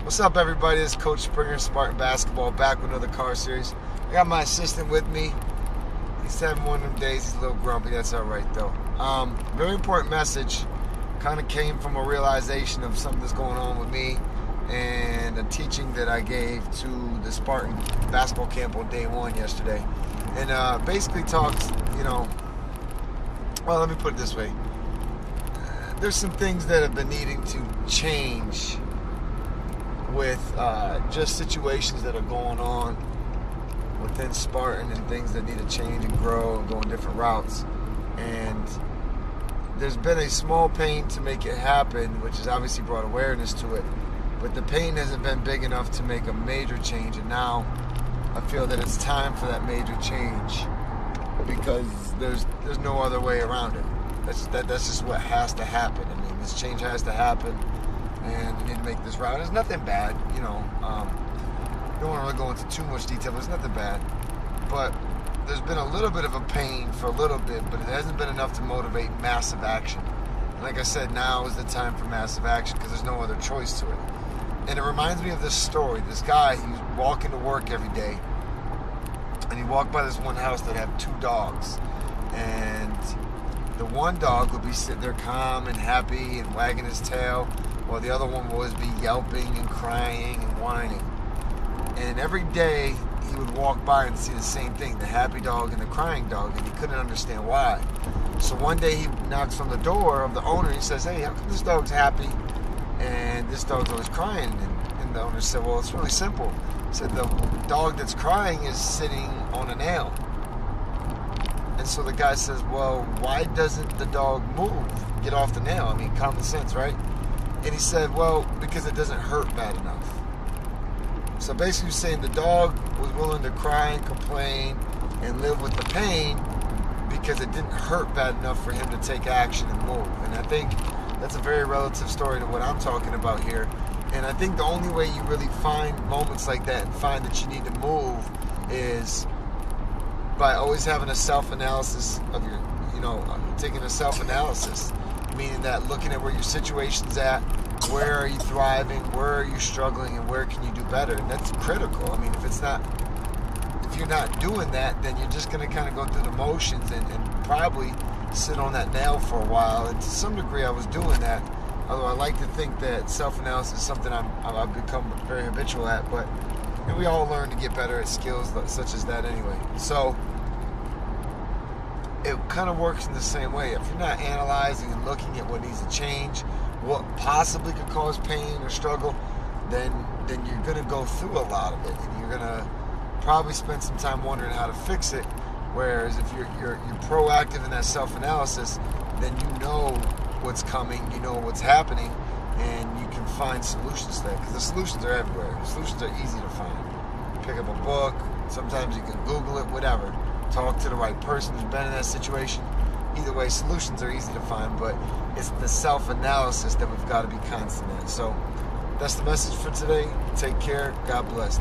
What's up, everybody? This is Coach Springer, Spartan Basketball, back with another car series. I got my assistant with me. He's having one of them days. He's a little grumpy. That's all right, though. Very important message. Kind of came from a realization of something that's going on with me and a teaching that I gave to the Spartan basketball camp on day one yesterday. And basically talks, well, let me put it this way. There's some things that have been needing to change with just situations that are going on within Spartan and things that need to change and grow and go in different routes. And there's been a small pain to make it happen, which has obviously brought awareness to it, but the pain hasn't been big enough to make a major change. And now I feel that it's time for that major change because there's no other way around it. That's just what has to happen. I mean, this change has to happen, and you need to make this route. There's nothing bad, don't want to really go into too much detail, but there's nothing bad. But there's been a little bit of a pain for a little bit, but it hasn't been enough to motivate massive action. And like I said, now is the time for massive action because there's no other choice to it. And it reminds me of this story. This guy, he was walking to work every day, and he walked by this one house that had two dogs. And the one dog would be sitting there calm and happy and wagging his tail, while the other one would always be yelping and crying and whining. And every day he would walk by and see the same thing, the happy dog and the crying dog, and he couldn't understand why. So one day he knocks on the door of the owner and he says, "Hey, how come this dog's happy and this dog's always crying?" And the owner said, "Well, it's really simple." He said, "The dog that's crying is sitting on a nail." And so the guy says, "Well, why doesn't the dog move? Get off the nail." I mean, common sense, right? And he said, "Well, because it doesn't hurt bad enough." So basically he's saying the dog was willing to cry and complain and live with the pain because it didn't hurt bad enough for him to take action and move. And I think that's a very relative story to what I'm talking about here. And I think the only way you really find moments like that and find that you need to move is by always having a self-analysis of your, taking a self-analysis, meaning that looking at where your situation's at, where are you thriving, where are you struggling, and where can you do better. And that's critical. I mean, if you're not doing that, then you're just going to kind of go through the motions and probably sit on that nail for a while. And to some degree I was doing that, although I like to think that self-analysis is something I've become very habitual at, but we all learn to get better at skills such as that anyway. So it kind of works in the same way. If you're not analyzing and looking at what needs to change, what possibly could cause pain or struggle, then you're going to go through a lot of it, and you're going to probably spend some time wondering how to fix it. Whereas if you're proactive in that self-analysis, then you know what's coming, you know what's happening, and you can find solutions to that, because the solutions are everywhere. The solutions are easy to find. Pick up a book, sometimes you can Google it, whatever. Talk to the right person who's been in that situation. Either way, solutions are easy to find, but it's the self-analysis that we've got to be constant at. So that's the message for today. Take care. God bless.